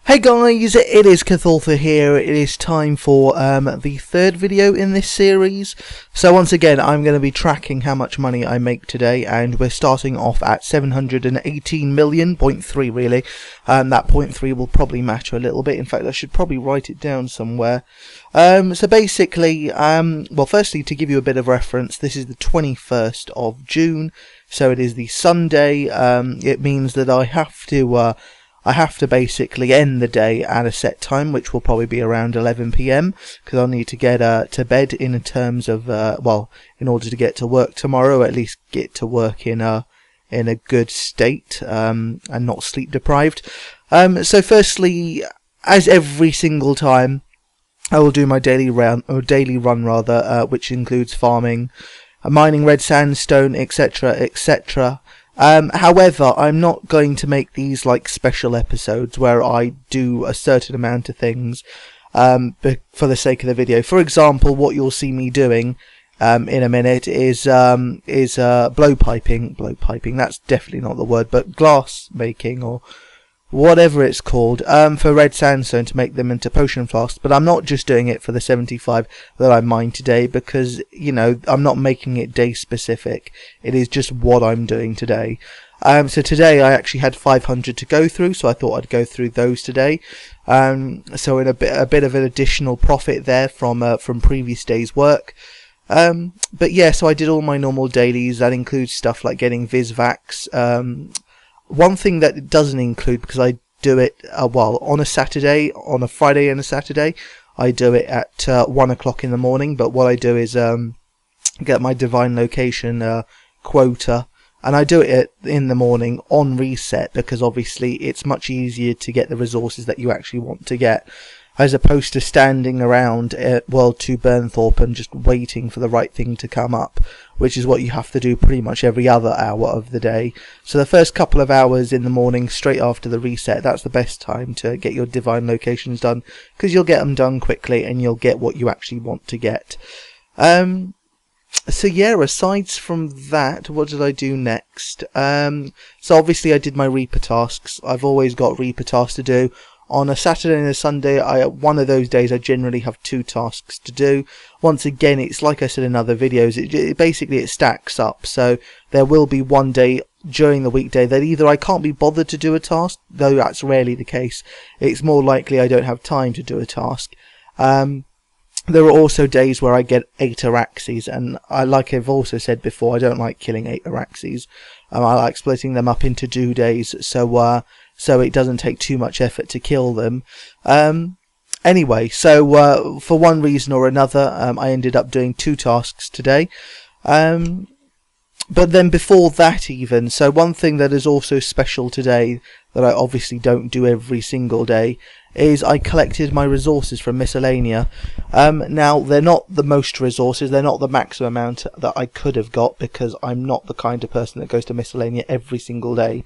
Hey guys, it is Cthulthu here. It is time for the third video in this series. So once again, I'm going to be tracking how much money I make today, and we're starting off at 718 million, 0.3 really. That 0.3 will probably matter a little bit. In fact, I should probably write it down somewhere. So basically, well, firstly, to give you a bit of reference, this is the 21st of June, so it is the Sunday. It means that I have to basically end the day at a set time, which will probably be around 11 PM, because I'll need to get to bed in terms of, well, in order to get to work tomorrow, at least get to work in a good state, and not sleep deprived. So firstly, as every single time, I will do my daily run, which includes farming, mining red sandstone, etc., etc. However, I'm not going to make these like special episodes where I do a certain amount of things for the sake of the video. For example, what you'll see me doing in a minute is blowpiping. That's definitely not the word, but glass making or whatever it's called, for red sandstone to make them into potion flasks. But I'm not just doing it for the 75 that I mined today, because, you know, I'm not making it day specific. It is just what I'm doing today. So today I actually had 500 to go through, so I thought I'd go through those today. So in a bit of an additional profit there from previous day's work. But yeah, so I did all my normal dailies. That includes stuff like getting Visvacs. One thing that it doesn't include, because I do it, well, on a Friday and a Saturday, I do it at 1 o'clock in the morning, but what I do is get my divine location quota, and I do it in the morning on reset, because obviously it's much easier to get the resources that you actually want to get, as opposed to standing around at World 2 Burnthorpe and just waiting for the right thing to come up, which is what you have to do pretty much every other hour of the day. So the first couple of hours in the morning, straight after the reset, that's the best time to get your divine locations done, because you'll get them done quickly and you'll get what you actually want to get. So yeah, aside from that, what did I do next? So obviously I did my Reaper tasks. I've always got Reaper tasks to do. On a Saturday and a Sunday, one of those days I generally have 2 tasks to do. Once again, it's like I said in other videos, it stacks up. So there will be one day during the weekday that either I can't be bothered to do a task, though that's rarely the case. It's more likely I don't have time to do a task. There are also days where I get 8 Araxes, and like I've also said before, I don't like killing 8 Araxes. I like splitting them up into 2 days, so it doesn't take too much effort to kill them. Anyway, so for one reason or another, I ended up doing 2 tasks today. But then before that even, so one thing that is also special today, that I obviously don't do every single day, is I collected my resources from Miscellanea. Now, they're not the most resources, they're not the maximum amount that I could have got, because I'm not the kind of person that goes to Miscellanea every single day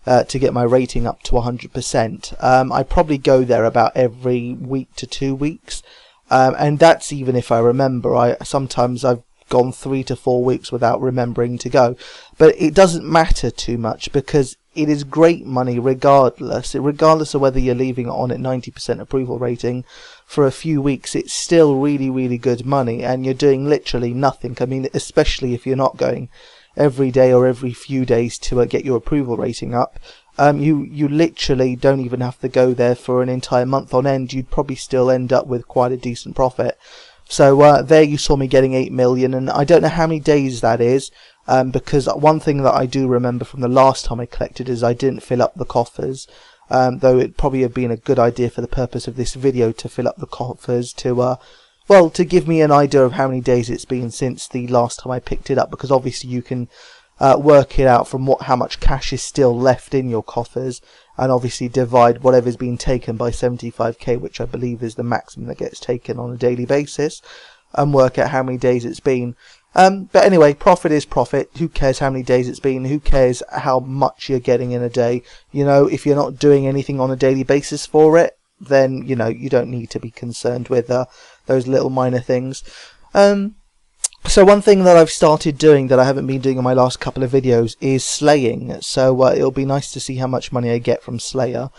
to get my rating up to 100%. I probably go there about every week to 2 weeks, and that's even if I remember. Sometimes I've gone 3 to 4 weeks without remembering to go, but it doesn't matter too much, because it is great money regardless of whether you're leaving it on at 90% approval rating for a few weeks. It's still really, really good money, and you're doing literally nothing. I mean, especially if you're not going every day or every few days to get your approval rating up. You literally don't even have to go there for an entire month on end. You'd probably still end up with quite a decent profit. So there you saw me getting 8 million, and I don't know how many days that is, because one thing that I do remember from the last time I collected is I didn't fill up the coffers, though it probably have been a good idea for the purpose of this video to fill up the coffers to well, to give me an idea of how many days it's been since the last time I picked it up, because obviously you can work it out from how much cash is still left in your coffers, and obviously divide whatever's been taken by 75k, which I believe is the maximum that gets taken on a daily basis, and work out how many days it's been. But anyway, profit is profit. Who cares how many days it's been? Who cares how much you're getting in a day? You know, if you're not doing anything on a daily basis for it, then, you know, you don't need to be concerned with those little minor things. So one thing that I've started doing that I haven't been doing in my last couple of videos is slaying. So it'll be nice to see how much money I get from Slayer.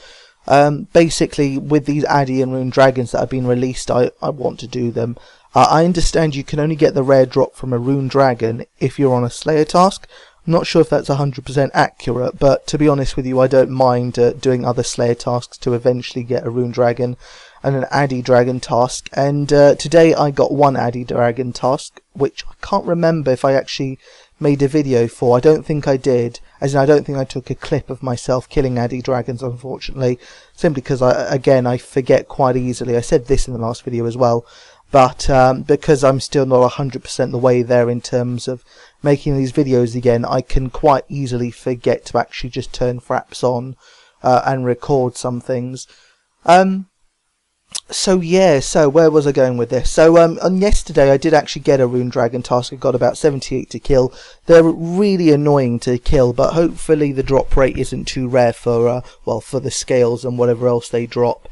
Basically, with these Addy and Rune Dragons that have been released, I want to do them. I understand you can only get the rare drop from a Rune Dragon if you're on a Slayer task. I'm not sure if that's 100% accurate, but to be honest with you, I don't mind doing other Slayer tasks to eventually get a Rune Dragon and an Addy Dragon task. And today I got one Addy Dragon task, which I can't remember if I actually made a video for. I don't think I did, as in I don't think I took a clip of myself killing Addy Dragons, unfortunately, simply because I forget quite easily. I said this in the last video as well, but because I'm still not 100% the way there in terms of making these videos again, I can quite easily forget to actually just turn fraps on and record some things. So yeah, so where was I going with this? So on yesterday I did actually get a Rune Dragon task. I got about 78 to kill. They're really annoying to kill, but hopefully the drop rate isn't too rare for for the scales and whatever else they drop,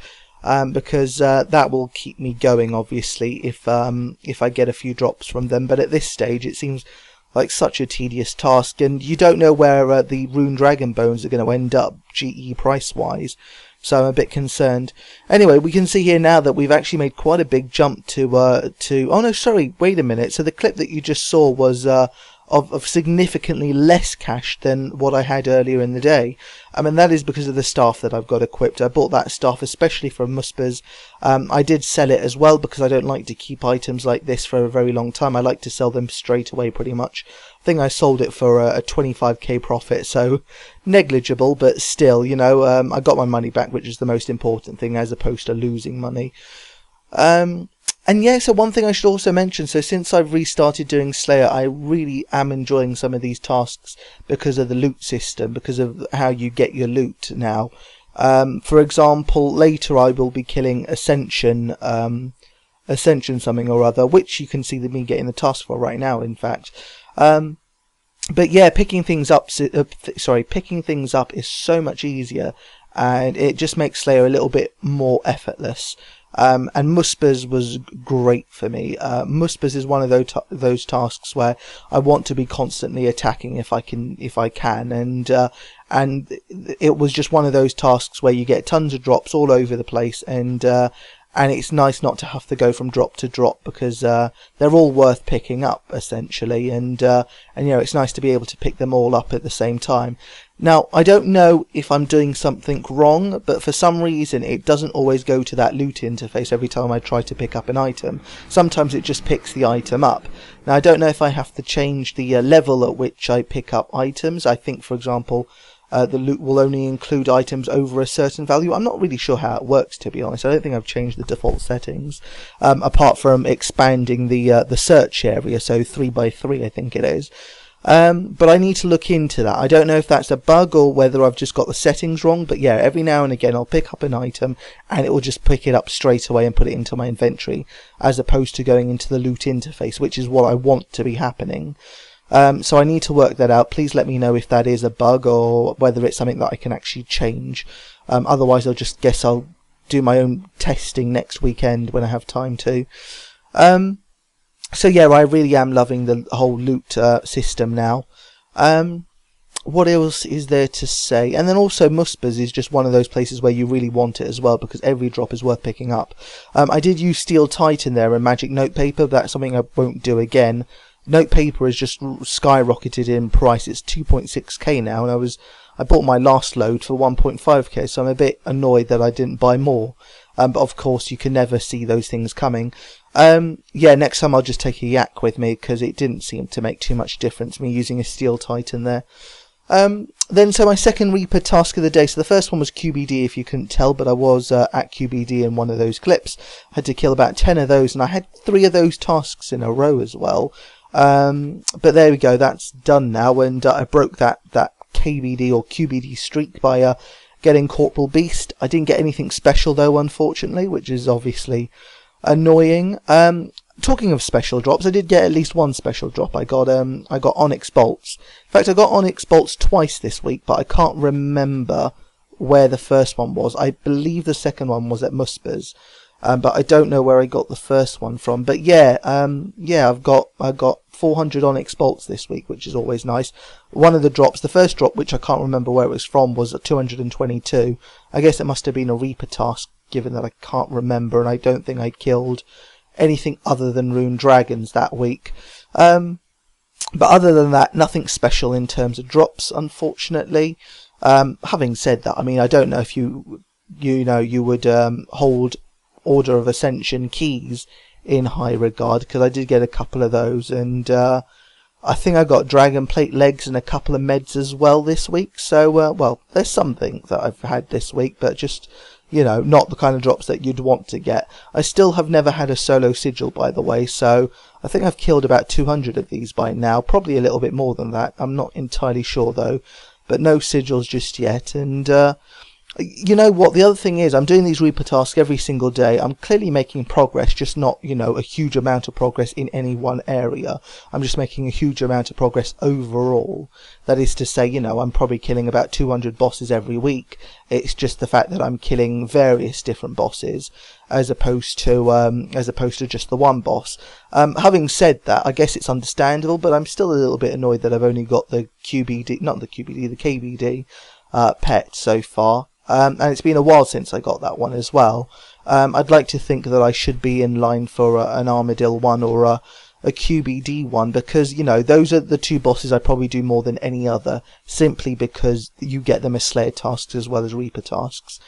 because that will keep me going, obviously, if I get a few drops from them. But at this stage it seems like such a tedious task, and you don't know where the Rune Dragon bones are going to end up GE price wise. So I'm a bit concerned. Anyway, we can see here now that we've actually made quite a big jump to oh no, sorry, wait a minute. So the clip that you just saw was of significantly less cash than what I had earlier in the day. And that is because of the staff that I've got equipped. I bought that staff especially from Muspers. I did sell it as well because I don't like to keep items like this for a very long time. I like to sell them straight away pretty much. I think I sold it for a 25k profit, so negligible, but still, you know, I got my money back, which is the most important thing, as opposed to losing money. And yeah, so one thing I should also mention, so since I've restarted doing Slayer, I really am enjoying some of these tasks because of the loot system, because of how you get your loot now. For example, later I will be killing Ascension something or other, which you can see me getting the task for right now, in fact. But yeah, picking things up is so much easier, and it just makes Slayer a little bit more effortless. And Muspers was great for me. Muspers is one of those tasks where I want to be constantly attacking if I can, and it was just one of those tasks where you get tons of drops all over the place, and it's nice not to have to go from drop to drop, because they're all worth picking up essentially, and you know, it's nice to be able to pick them all up at the same time. Now, I don't know if I'm doing something wrong, but for some reason it doesn't always go to that loot interface every time I try to pick up an item. Sometimes it just picks the item up. Now, I don't know if I have to change the level at which I pick up items. I think, for example, the loot will only include items over a certain value. I'm not really sure how it works, to be honest. I don't think I've changed the default settings, apart from expanding the search area, so 3x3 I think it is. But I need to look into that. I don't know if that's a bug or whether I've just got the settings wrong, but yeah, every now and again I'll pick up an item and it will just pick it up straight away and put it into my inventory, as opposed to going into the loot interface, which is what I want to be happening. So I need to work that out. Please let me know if that is a bug or whether it's something that I can actually change. Otherwise I'll just guess I'll do my own testing next weekend when I have time to. So yeah, I really am loving the whole loot system now. What else is there to say? And then also Muspers is just one of those places where you really want it as well, because every drop is worth picking up. I did use Steel Titan there and Magic Notepaper, but that's something I won't do again. Notepaper has just skyrocketed in price. It's 2.6k now, and I bought my last load for 1.5k, so I'm a bit annoyed that I didn't buy more. But of course you can never see those things coming. Yeah, next time I'll just take a yak with me, because it didn't seem to make too much difference me using a Steel Titan there. Then so my second Reaper task of the day, so the first one was QBD, if you couldn't tell, but I was at QBD in one of those clips. I had to kill about 10 of those, and I had 3 of those tasks in a row as well. But there we go, that's done now, and I broke that KBD or QBD streak by getting Corporal Beast. I didn't get anything special though, unfortunately, which is obviously annoying. Talking of special drops, I did get at least one special drop. I got Onyx Bolts. In fact, I got Onyx Bolts twice this week, but I can't remember where the first one was. I believe the second one was at Muspers. but I don't know where I got the first one from. But yeah, I've got 400 onyx bolts this week, which is always nice. One of the drops, the first drop, which I can't remember where it was from, was at 222. I guess it must have been a Reaper task, given that I can't remember, and I don't think I killed anything other than rune dragons that week. But other than that, nothing special in terms of drops, unfortunately. Having said that, I mean, I don't know if you would hold Order of Ascension keys in high regard, because I did get a couple of those, and I think I got dragon plate legs and a couple of meds as well this week. So well, there's something that I've had this week, but just, you know, not the kind of drops that you'd want to get. I still have never had a solo sigil, by the way, so I think I've killed about 200 of these by now, probably a little bit more than that. I'm not entirely sure though, but no sigils just yet. And you know what, the other thing is, I'm doing these Reaper tasks every single day. I'm clearly making progress, just not, you know, a huge amount of progress in any one area. I'm just making a huge amount of progress overall. That is to say, you know, I'm probably killing about 200 bosses every week. It's just the fact that I'm killing various different bosses as opposed to just the one boss. Having said that, I guess it's understandable, but I'm still a little bit annoyed that I've only got the KBD pet so far. And it's been a while since I got that one as well. I'd like to think that I should be in line for an Armadillo one or a QBD one, because, you know, those are the two bosses I probably do more than any other, simply because you get them as Slayer tasks as well as Reaper tasks.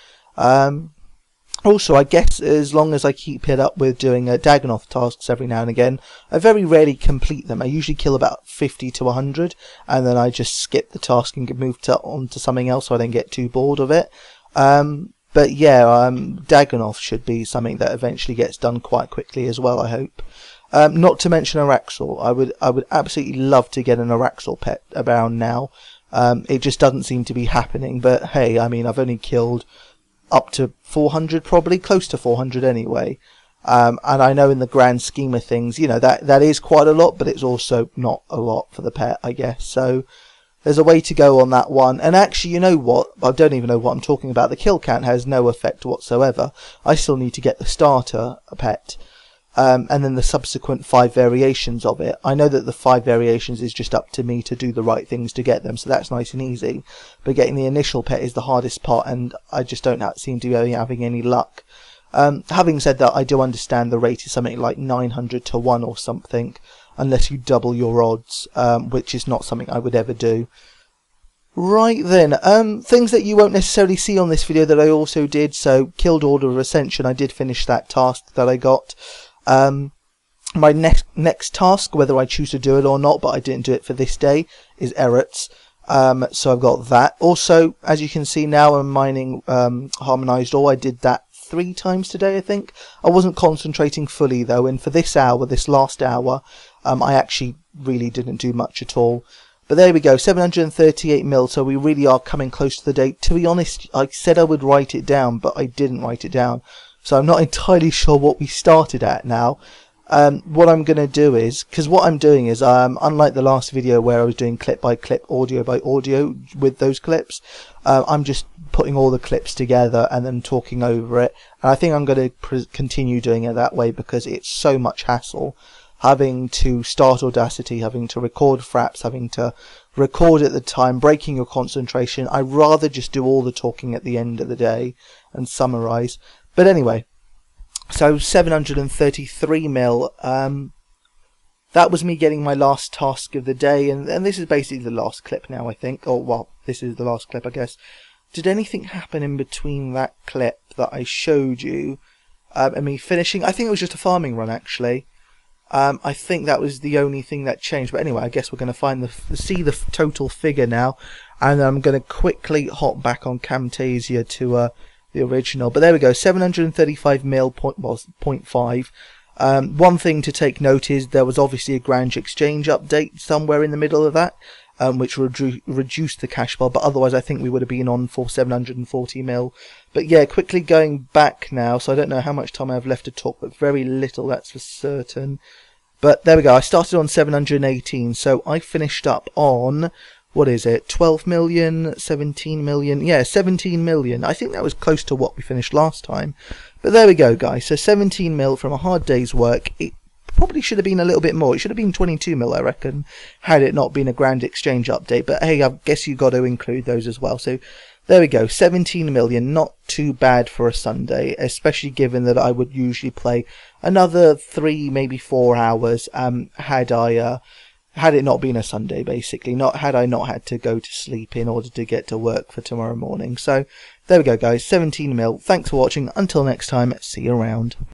Also, I guess as long as I keep it up with doing Dagonoth tasks every now and again, I very rarely complete them. I usually kill about 50 to 100, and then I just skip the task and move on to something else so I don't get too bored of it. But yeah, Dagonoth should be something that eventually gets done quite quickly as well, I hope. Not to mention Araxel. I would absolutely love to get an Araxel pet around now. It just doesn't seem to be happening, but hey, I mean, I've only killed up to 400, probably close to 400 anyway, and I know in the grand scheme of things, you know, that is quite a lot, but it's also not a lot for the pet, I guess. So there's a way to go on that one. And actually, you know what, I don't even know what I'm talking about. The kill count has no effect whatsoever. I still need to get the starter pet, and then the subsequent 5 variations of it. I know that the 5 variations is just up to me to do the right things to get them, so that's nice and easy. But getting the initial pet is the hardest part, and I just don't seem to be having any luck. Having said that, I do understand the rate is something like 900 to 1 or something, unless you double your odds, which is not something I would ever do. Right then, things that you won't necessarily see on this video that I also did. So, killed Order of Ascension, I did finish that task that I got. My next task, whether I choose to do it or not, but I didn't do it for this day, is Erets. So I've got that. Also, as you can see now, I'm mining harmonized ore. I did that 3 times today, I think. I wasn't concentrating fully though, and for this hour, this last hour, I actually really didn't do much at all. But there we go, 738 mil, so we really are coming close to the date. To be honest, I said I would write it down, but I didn't write it down. So I'm not entirely sure what we started at now. What I'm going to do is, because what I'm doing is, unlike the last video where I was doing clip by clip, audio by audio with those clips, I'm just putting all the clips together and then talking over it. And I think I'm going to continue doing it that way, because it's so much hassle. Having to start Audacity, having to record fraps, having to record at the time, breaking your concentration. I'd rather just do all the talking at the end of the day and summarise. But anyway, so 733 mil, that was me getting my last task of the day, and this is basically the last clip now, I think. Oh, well, this is the last clip, I guess. Did anything happen in between that clip that I showed you and me finishing? I think it was just a farming run, actually. I think that was the only thing that changed. But anyway, I guess we're going to see the total figure now, and I'm going to quickly hop back on Camtasia to the original. But there we go, 735 mil, 0.5. One thing to take note is there was obviously a Grand Exchange update somewhere in the middle of that, which reduced the cash bar, but otherwise I think we would have been on for 740 mil. But yeah, quickly going back now, so I don't know how much time I have left to talk, but very little, that's for certain. But there we go, I started on 718, so I finished up on what is it, 12 million, 17 million, yeah, 17 million. I think that was close to what we finished last time. But there we go, guys. So 17 mil from a hard day's work. It probably should have been a little bit more. It should have been 22 mil, I reckon, had it not been a Grand Exchange update. But hey, I guess you got to include those as well. So there we go, 17 million, not too bad for a Sunday, especially given that I would usually play another 3, maybe 4 hours, had it not been a Sunday, basically. Had I not had to go to sleep in order to get to work for tomorrow morning. So there we go, guys, 17 mil. Thanks for watching. Until next time, see you around.